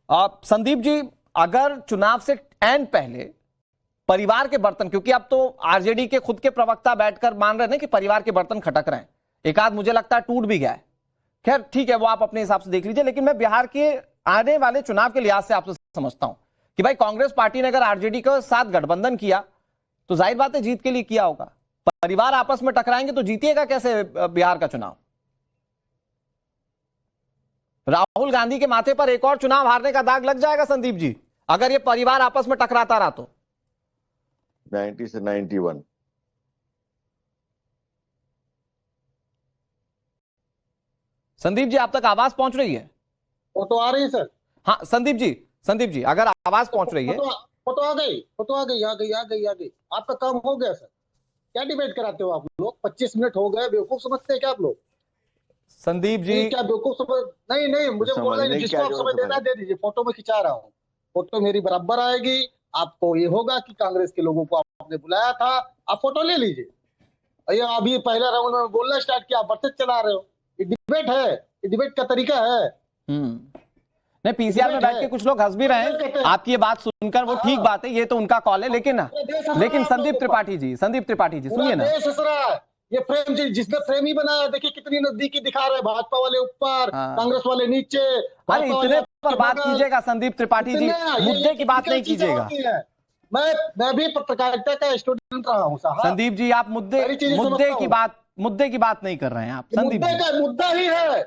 संदीप जी, अगर चुनाव से एन पहले परिवार के बर्तन, क्योंकि अब तो आरजेडी के खुद के प्रवक्ता बैठकर मान रहे हैं कि परिवार के बर्तन खटक रहे हैं, एक आध मुझे लगता है टूट भी गया है, खैर ठीक है, वो आप अपने हिसाब से देख लीजिए। लेकिन मैं बिहार के आने वाले चुनाव के लिहाज से आपसे समझता हूं कि भाई कांग्रेस पार्टी ने अगर आरजेडी के साथ गठबंधन किया तो जाहिर बात है जीत के लिए किया होगा, परिवार आपस में टकराएंगे तो जीतिएगा कैसे बिहार का चुनाव? राहुल गांधी के माथे पर एक और चुनाव हारने का दाग लग जाएगा संदीप जी, अगर ये परिवार आपस में टकराता रहा तो। 90 से 91 संदीप जी, आप तक आवाज पहुंच रही है? वो तो आ रही है सर। हाँ संदीप जी अगर आवाज पहुंच रही है। वो तो आ गई। आपका काम हो गया सर, क्या डिबेट कराते हो आप लोग? 25 मिनट हो गए, बेवकूफ समझते हैं क्या आप लोग? संदीप जी क्या बेवकूफ समझ? नहीं, मुझे बोल रहे हैं, जिसको आप समझ देना दे दीजिए। फोटो में खिंचा रहा हूँ, फोटो मेरी बराबर आएगी। आपको ये होगा कि कांग्रेस के लोगों को आपने बुलाया था, आप फोटो ले लीजिए। ये अभी पहला राउंड में बोलना स्टार्ट किया, बरसे चला रहे हो। ये डिबेट है, ये डिबेट का तरीका है। नहीं, पीसीआर में बैठ के कुछ लोग हंस भी रहे हैं आपकी ये बात सुनकर, वो ठीक बात है, ये तो उनका कॉल है। लेकिन संदीप त्रिपाठी जी सुनिए ना, ये फ्रेम जिसने फ्रेम ही बनाया, देखिए कितनी नजदीकी दिखा रहे हैं, भाजपा वाले ऊपर, कांग्रेस वाले नीचे। अरे इतने पर बात कीजिएगा संदीप त्रिपाठी जी, मुद्दे की बात नहीं कीजिएगा। मैं भी पत्रकारिता का स्टूडेंट रहा हूँ साहब। संदीप जी, आप मुद्दे की बात नहीं कर रहे हैं आप। संदीप जी, मुद्दा ही है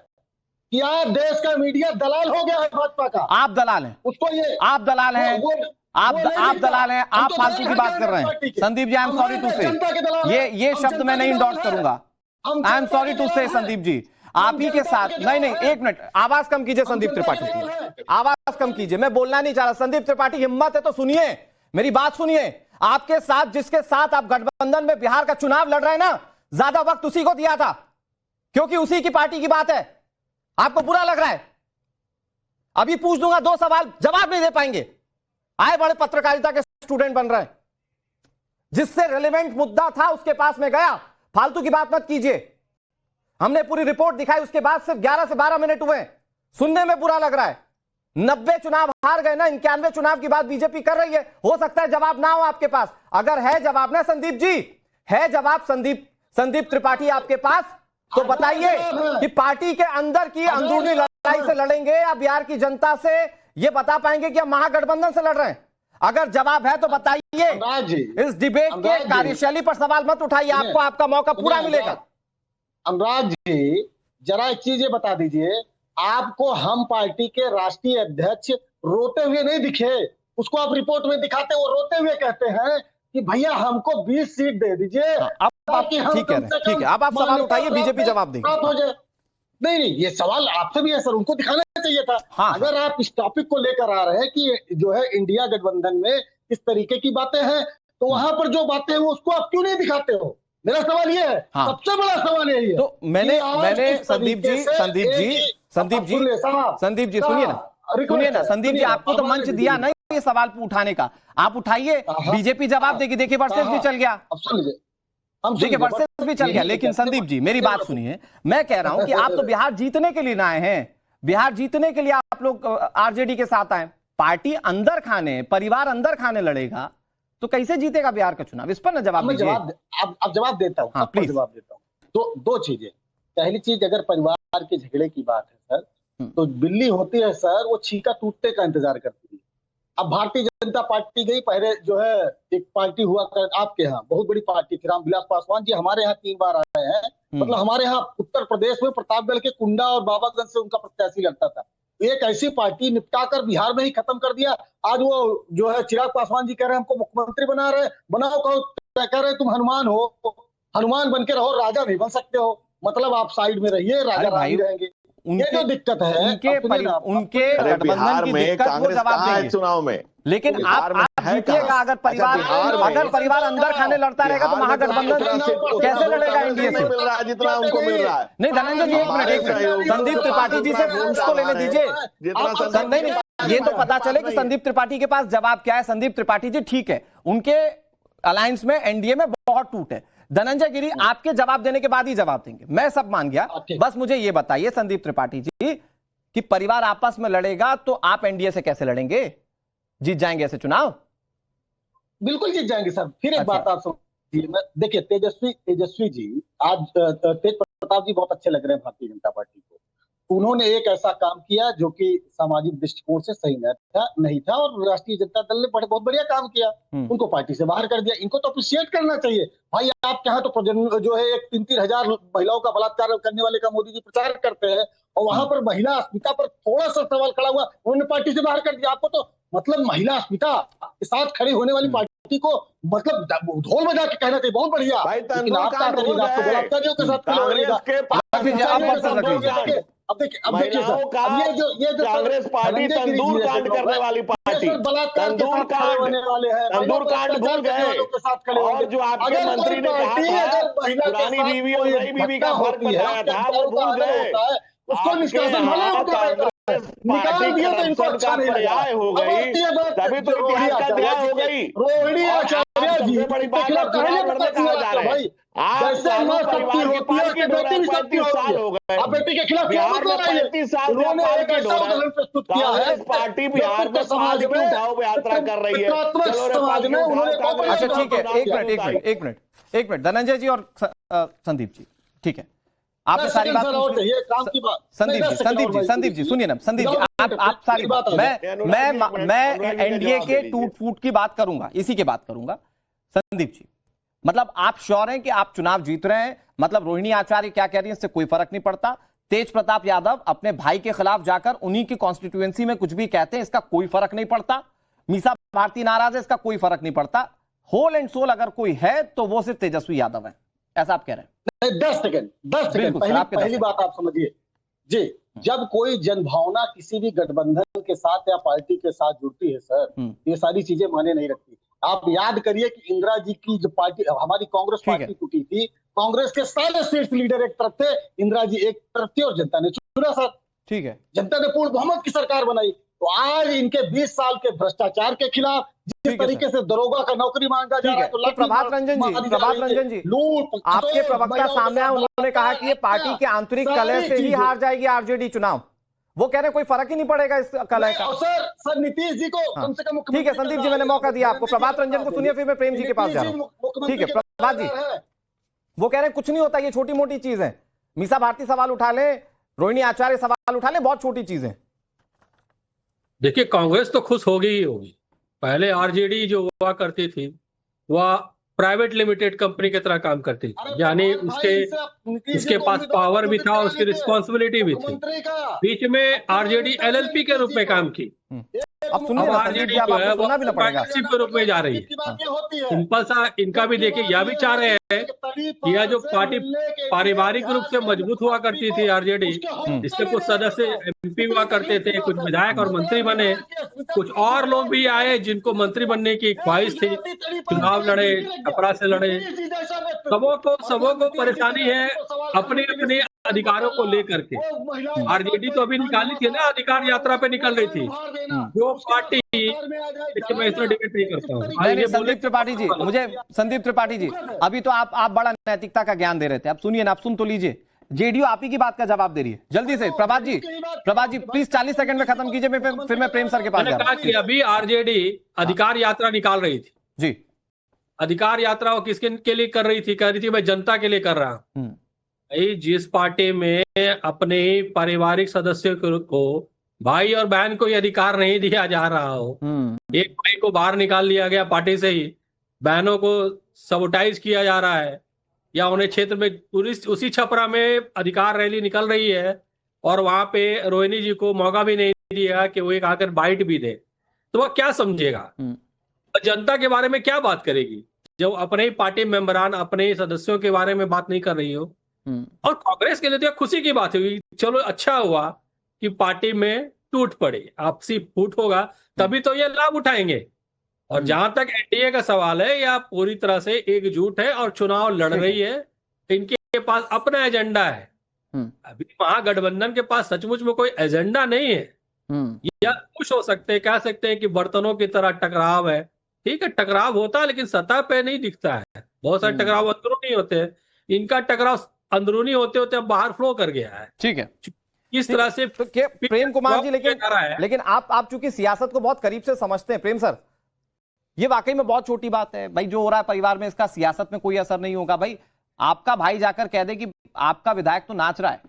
कि आज देश का मीडिया दलाल हो गया है भाजपा का। आप दलाल हैं, उसको ये आप दलाल हैं, आप दलाल हैं, आप फालतू की बात कर रहे हैं। Sandeep ji, I am sorry to से, ये शब्द मैं नहीं इंडोर्स करूंगा। आई एम सॉरी टू से संदीप जी, आप ही के साथ नहीं, एक मिनट, आवाज कम कीजिए संदीप त्रिपाठी की, आवाज कम कीजिए, मैं बोलना नहीं चाह रहा। संदीप त्रिपाठी, हिम्मत है तो सुनिए, मेरी बात सुनिए। आपके साथ जिसके साथ आप गठबंधन में बिहार का चुनाव लड़ रहे हैं ना, ज्यादा वक्त उसी को दिया था, क्योंकि उसी की पार्टी की बात है। आपको बुरा लग रहा है? अभी पूछ दूंगा 2 सवाल, जवाब नहीं दे पाएंगे। आए बड़े पत्रकारिता के स्टूडेंट बन रहे हैं, जिससे रिलेवेंट मुद्दा था उसके पास में गया, फालतू की बात मत कीजिए। हमने पूरी रिपोर्ट दिखाई, उसके बाद सिर्फ 11 से 12 मिनट हुए, सुनने में बुरा लग रहा है। 90 चुनाव हार गए ना, 91 चुनाव की बात बीजेपी कर रही है। हो सकता है जवाब ना हो आपके पास, अगर है जवाब ना संदीप जी, है जवाब संदीप त्रिपाठी आपके पास, तो बताइए कि पार्टी के अंदर की अंदरूनी लड़ाई से लड़ेंगे या बिहार की जनता से ये बता पाएंगे कि हम महागठबंधन से लड़ रहे हैं? अगर जवाब है तो बताइए। इस डिबेट के कार्यशैली पर सवाल मत उठाइए, आपको आपका मौका पूरा मिलेगा। अनुराग जी, जरा एक चीज ये बता दीजिए, आपको हम पार्टी के राष्ट्रीय अध्यक्ष रोते हुए नहीं दिखे? उसको आप रिपोर्ट में दिखाते, वो रोते हुए कहते हैं कि भैया हमको 20 सीट दे दीजिए। अब ठीक है, अब आप सवाल उठाइए, बीजेपी जवाब देगी। नहीं, ये सवाल आपसे भी है सर, उनको दिखाना चाहिए था। हाँ, अगर आप इस टॉपिक को लेकर आ रहे हैं कि जो है इंडिया गठबंधन में इस तरीके की बातें हैं, तो वहां पर जो बातें हैं वो उसको आप क्यों नहीं दिखाते हो? मेरा सवाल ये है। हाँ। सबसे बड़ा सवाल यही है। तो मैंने संदीप जी सुनिए ना, संदीप जी आपको तो मंच दिया ना ये सवाल उठाने का, आप उठाइए, बीजेपी जवाब देगी। देखिए वर्सेस भी चल गया, देखिए वर्सेस भी चल गया। लेकिन संदीप जी मेरी बात सुनिए, मैं कह रहा हूं कि आप तो बिहार जीतने के लिए ना आए हैं, बिहार जीतने के लिए आप लोग आरजेडी के साथ आए। पार्टी अंदर खाने, परिवार अंदर खाने लड़ेगा तो कैसे जीतेगा बिहार का चुनाव? इस पर ना जवाब दीजिए। अब जवाब देता हूँ। हाँ, प्लीज जवाब देता हूँ। तो 2 चीजें। पहली चीज, अगर परिवार के झगड़े की बात है सर, तो बिल्ली होती है सर, वो छीका टूटने का इंतजार करती है। अब भारतीय जनता पार्टी गई, पहले जो है एक पार्टी हुआ कर आपके यहाँ, बहुत बड़ी पार्टी थी, रामविलास पासवान जी हमारे यहाँ 3 बार आए हैं। मतलब हमारे यहाँ उत्तर प्रदेश में प्रतापगढ़ के कुंडा और बाबागंज से उनका प्रत्याशी लड़ता था। एक ऐसी पार्टी निपटाकर बिहार में ही खत्म कर दिया। आज वो जो है चिराग पासवान जी कह रहे हैं हमको मुख्यमंत्री बना रहे, बनाओ, कह रहे तुम हनुमान हो, हनुमान बन के रहो, राजा नहीं बन सकते हो। मतलब आप साइड में रहिए, राजा रानी रहेंगे। ये जो दिक्कत है उनके बिहार में कांग्रेस कहाँ है चुनाव में? लेकिन आप जीतिएगा अगर परिवार अंदर खाने लड़ता रहेगा तो महागठबंधन कैसे लड़ेगा एनडीए से? जितना उनको मिल रहा है। नहीं धनंजय जी, एक मिनट, संदीप त्रिपाठी जी से उसको लेने दीजिए। नहीं, ये तो पता चले कि संदीप त्रिपाठी के पास जवाब क्या है। संदीप त्रिपाठी जी ठीक है, उनके अलायंस में एनडीए में बहुत टूट है। धनंजय गिरी आपके जवाब देने के बाद ही जवाब देंगे, मैं सब मान गया। बस मुझे ये बताइए संदीप त्रिपाठी जी कि परिवार आपस में लड़ेगा तो आप एनडीए से कैसे लड़ेंगे? जीत जाएंगे ऐसे चुनाव? बिल्कुल जीत जाएंगे सर। फिर एक बात आप समझिए, देखिए तेजस्वी जी, आज तेज प्रताप जी बहुत अच्छे लग रहे हैं भारतीय जनता पार्टी को। उन्होंने एक ऐसा काम किया जो कि सामाजिक दृष्टिकोण से सही नहीं था और राष्ट्रीय जनता दल ने बहुत बढ़िया काम किया, उनको पार्टी से बाहर कर दिया। इनको तो अप्रिशिएट करना चाहिए। भाई आपके यहाँ तो जो है 3-3 हजार महिलाओं का बलात्कार करने वाले का मोदी जी प्रचार करते हैं, और वहां पर महिला अस्मिता पर थोड़ा सा सवाल खड़ा हुआ, उन्होंने पार्टी से बाहर कर दिया। आपको तो मतलब महिला अस्मिता के साथ खड़ी होने वाली पार्टी को मतलब ढोल बजा के कहना चाहिए, बहुत बढ़िया। अब देखिए ये जो कांग्रेस पार्टी तंदूर कांड करने वाली पार्टी, तंदूर कांड भूल गए। और जो आपके मंत्री ने कहा था पुरानी बीवी और नई बीवी का फर्क बताया था, वो भूल गए। उसको निष्कासन पार्टी करप्शन का पर्याय हो गई, तभी तो इतिहास का अध्याय हो गई। रोहिणी आचार्य जी बड़ी बात है, चुनाव लड़ने कहा जा रहे हैं। जैसे मां शक्ति होती है कि बेटी भी शक्ति होती है। आप बेटी के खिलाफ क्या मतलब है? 35 साल उन्होंने एक ऐसा उदाहरण प्रस्तुत किया है। पार्टी बिहार में समाज में उठाओ यात्रा कर रही है। समाज में उन्होंने अच्छा ठीक है, एक मिनट धनंजय जी और संदीप जी, ठीक है, आपने सारी बात संदीप जी सुनिए ना, संदीप जी आप सारी बात, मैं एनडीए के टूट फूट की बात करूंगा, इसी की बात करूंगा। संदीप जी मतलब आप श्योर हैं कि आप चुनाव जीत रहे हैं? मतलब रोहिणी आचार्य क्या कह रही है इससे कोई फर्क नहीं पड़ता, तेज प्रताप यादव अपने भाई के खिलाफ जाकर उन्हीं की कॉन्स्टिट्यूएंसी में कुछ भी कहते हैं, इसका कोई फर्क नहीं पड़ता, मीसा भारती नाराज है, इसका कोई फर्क नहीं पड़ता, होल एंड सोल अगर कोई है तो वो सिर्फ तेजस्वी यादव है। ऐसा आप कह रहे हैं? नहीं, 10 सेकंड पहली बात आप समझिए जी। जब कोई जनभावना किसी भी गठबंधन के साथ या पार्टी के साथ जुड़ती है सर, ये सारी चीजें मायने नहीं रखती। आप याद करिए कि इंदिरा जी की जो पार्टी, हमारी कांग्रेस पार्टी टूटी थी, कांग्रेस के सारे स्टेट लीडर एक तरफ थे, इंदिरा जी एक तरफ थी और जनता ने चुना सर। ठीक है, जनता ने पूर्ण बहुमत की सरकार बनाई। तो आज इनके 20 साल के भ्रष्टाचार के खिलाफ जिस तरीके से दरोगा का नौकरी मांगा जा रहा है, तो प्रभात रंजन जी, लूट, आपके प्रवक्ता सामने आए, उन्होंने कहा कि ये पार्टी के आंतरिक कलह से ही हार जाएगी आरजेडी चुनाव। वो कह रहे कोई फर्क ही नहीं पड़ेगा इस कलह का। सर नीतीश जी को कम से कम, ठीक है संदीप जी, मैंने मौका दिया आपको। प्रभात रंजन को सुनिए, फिर मैं प्रेम जी के पास जा रहा हूं। ठीक है प्रभात जी, वो कह रहे हैं कुछ नहीं होता, ये छोटी मोटी चीज है। मीसा भारती सवाल उठा ले, रोहिणी आचार्य सवाल उठा ले, बहुत छोटी चीजें। देखिए, कांग्रेस तो खुश होगी ही होगी। पहले आरजेडी जो हुआ करती थी वह प्राइवेट लिमिटेड कंपनी की तरह काम करती थी, यानी उसके पास पावर भी था, उसकी रिस्पॉन्सिबिलिटी भी थी। बीच में आरजेडी एलएलपी के रूप में काम की, अब आरजेडी जो है वो पार्टनरशिप के रूप में जा रही है। सिंपल सा इनका भी देखिए, यह भी चाह रहे हैं कि यह जो पार्टी पारिवारिक रूप से मजबूत हुआ करती थी आरजेडी, इसके कुछ सदस्य एमपी हुआ करते थे, कुछ विधायक और मंत्री बने, कुछ और लोग भी आए जिनको मंत्री बनने की ख्वाहिश थी, चुनाव लड़े, छपरा से लड़े। सबों को परेशानी है अपने अपने अधिकारों को लेकर के। आरजेडी तो अभी निकाली थी ना, अधिकार यात्रा पे निकल रही थी जो पार्टी। मैं इसमें डिबेट नहीं करता हूँ। संदीप त्रिपाठी जी, मुझे संदीप त्रिपाठी जी, अभी तो आप बड़ा नैतिकता का ज्ञान दे रहे थे, आप सुनिए ना, आप सुन तो लीजिए। जेडीयू आप ही की बात का जवाब दे रही है, जल्दी से। प्रभात जी प्लीज 40 सेकंड में खत्म कीजिए, फिर मैं प्रेम सर के पास जा रहा हूं। अभी आरजेडी अधिकार यात्रा निकाल रही थी जी। अधिकार यात्रा वो किसके के लिए कर रही थी? कह रही थी मैं जनता के लिए कर रहा हूं। जिस पार्टी में अपने पारिवारिक सदस्यों को, भाई और बहन को ये अधिकार नहीं दिया जा रहा हो, एक भाई को बाहर निकाल लिया गया पार्टी से ही, बहनों को सबोटाइज किया जा रहा है, या उन्हें क्षेत्र में पुलिस उसी छपरा में अधिकार रैली निकल रही है और वहां पे रोहिणी जी को मौका भी नहीं दिया कि वो एक आकर बाइट भी दे, तो वह क्या समझेगा? जनता के बारे में क्या बात करेगी जब अपने ही पार्टी मेंबरान अपने ही सदस्यों के बारे में बात नहीं कर रही हो? और कांग्रेस के लिए तो खुशी की बात हुई, चलो अच्छा हुआ कि पार्टी में टूट पड़ी, आपसी फूट होगा तभी तो ये लाभ उठाएंगे। और जहां तक एनडीए का सवाल है, या पूरी तरह से एकजुट है और चुनाव लड़ रही है, इनके पास अपना एजेंडा है। अभी महागठबंधन के पास सचमुच में कोई एजेंडा नहीं है। या कुछ हो सकते हैं, कह सकते हैं कि बर्तनों की तरह टकराव है, ठीक है, टकराव होता है लेकिन सतह पे नहीं दिखता है। बहुत सारे टकराव अंदरूनी होते हैं, इनका टकराव अंदरूनी होते होते अब बाहर फ्लो कर गया है। ठीक है, इस तरह से प्रेम कुमार जी, लेकिन आप चूंकि सियासत को बहुत करीब से समझते हैं, प्रेम सर, ये वाकई में बहुत छोटी बात है भाई। जो हो रहा है परिवार में, इसका सियासत में कोई असर नहीं होगा। भाई आपका भाई जाकर कह दे कि आपका विधायक तो नाच रहा है,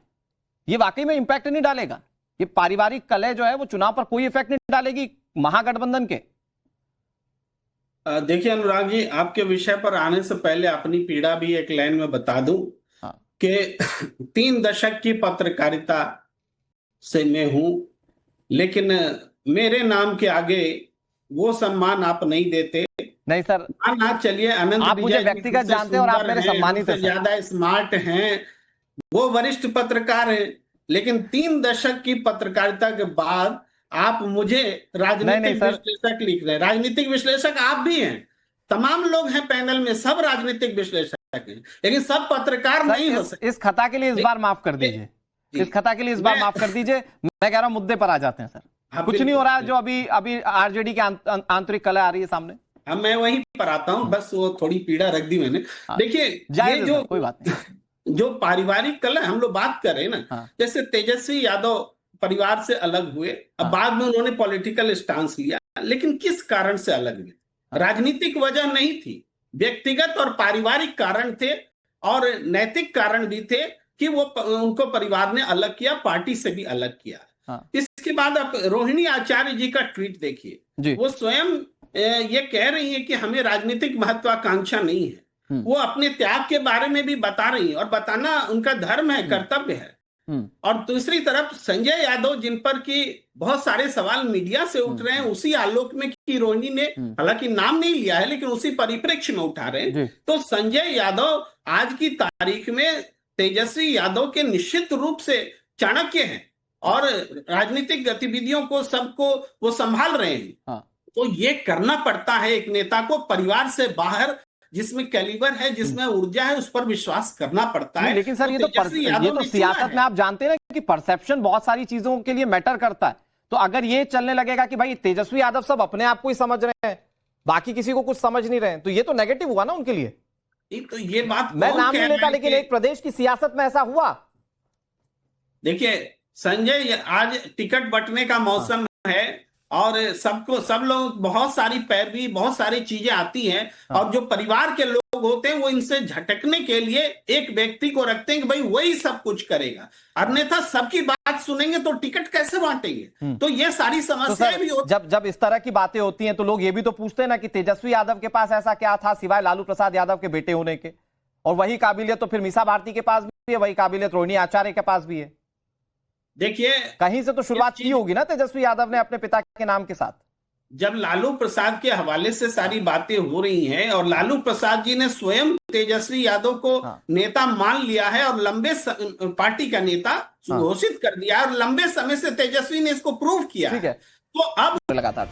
ये वाकई में इंपैक्ट नहीं डालेगा। ये पारिवारिक कलह जो है वो चुनाव पर कोई इफेक्ट नहीं डालेगी महागठबंधन के। देखिए अनुराग जी, आपके विषय पर आने से पहले अपनी पीड़ा भी एक लाइन में बता दूं कि 3 दशक की पत्रकारिता से मैं हूं, लेकिन मेरे नाम के आगे वो सम्मान आप नहीं देते। नहीं सर, ना चलिए, अनंत आप मुझे व्यक्तिगत जानते हैं और आप मेरे सम्मानित हैं, ज्यादा स्मार्ट हैं, वो वरिष्ठ पत्रकार हैं, लेकिन 3 दशक की पत्रकारिता के बाद आप मुझे राजनीतिक विश्लेषक लिख रहे हैं। राजनीतिक विश्लेषक आप भी हैं, तमाम लोग हैं पैनल में, सब राजनीतिक विश्लेषक हैं, लेकिन सब पत्रकार नहीं हो सकते। इस खता के लिए इस बार माफ कर दीजिए, इस खता के लिए इस बार माफ कर दीजिए। मैं कह रहा हूं मुद्दे पर आ जाते हैं सर। कुछ नहीं हो रहा है जो अभी आरजेडी की आंतरिक कलह आ रही है सामने। अब मैं वहीं पर आता हूं, बस वो थोड़ी पीड़ा रख दी मैंने। देखिए, ये जो कोई बात नहीं, जो पारिवारिक कलह हम लोग बात कर रहे हैं ना, जैसे तेजस्वी यादव परिवार से अलग हुए, अब बाद में उन्होंने पॉलिटिकल स्टांस लिया, लेकिन किस कारण से अलग हुए? राजनीतिक वजह नहीं थी, व्यक्तिगत और पारिवारिक कारण थे, और नैतिक कारण भी थे कि वो उनको परिवार ने अलग किया, पार्टी से भी अलग किया। इसके बाद आप रोहिणी आचार्य जी का ट्वीट देखिए, वो स्वयं ये कह रही है कि हमें राजनीतिक महत्वाकांक्षा नहीं है। वो अपने त्याग के बारे में भी बता रही है, और बताना उनका धर्म है, कर्तव्य है। और दूसरी तरफ संजय यादव, जिन पर की बहुत सारे सवाल मीडिया से उठ रहे हैं, उसी आलोक में कि रोहिणी ने हालांकि नाम नहीं लिया है, लेकिन उसी परिप्रेक्ष्य में उठा रहे हैं, तो संजय यादव आज की तारीख में तेजस्वी यादव के निश्चित रूप से चाणक्य हैं और राजनीतिक गतिविधियों को सबको वो संभाल रहे हैं। हाँ। तो ये करना पड़ता है एक नेता को, परिवार से बाहर जिसमें कैलिबर है, जिसमें ऊर्जा है, उस पर विश्वास करना पड़ता है। लेकिन सर ये तो सियासत में आप जानते हैं ना कि परसेप्शन बहुत सारी चीजों के लिए मैटर करता है। तो अगर ये चलने लगेगा कि भाई तेजस्वी यादव सब अपने आप को ही समझ रहे हैं, बाकी किसी को कुछ समझ नहीं रहे हैं, तो ये तो नेगेटिव हुआ ना उनके लिए। तो ये बात मैं नाम नहीं लेता, लेकिन एक प्रदेश की सियासत में ऐसा हुआ। देखिए संजय, आज टिकट बंटने का मौसम है और सब लोग, बहुत सारी पैरवी, बहुत सारी चीजें आती हैं और जो परिवार के लोग होते हैं वो इनसे झटकने के लिए एक व्यक्ति को रखते हैं कि भाई वही सब कुछ करेगा, अन्यथा सबकी बात सुनेंगे तो टिकट कैसे बांटेंगे। तो ये सारी समस्याएं भी होती। जब इस तरह की बातें होती हैं तो लोग ये भी तो पूछते हैं ना कि तेजस्वी यादव के पास ऐसा क्या था सिवाय लालू प्रसाद यादव के बेटे होने के, और वही काबिलियत तो फिर मीसा भारती के पास भी है, वही काबिलियत रोहिणी आचार्य के पास भी है। देखिए कहीं से तो शुरुआत की होगी ना तेजस्वी यादव ने अपने पिता के नाम के साथ। जब लालू प्रसाद के हवाले से सारी बातें हो रही हैं और लालू प्रसाद जी ने स्वयं तेजस्वी यादव को नेता मान लिया है और लंबे पार्टी का नेता घोषित कर दिया और लंबे समय से तेजस्वी ने इसको प्रूव किया है। तो अब लगातार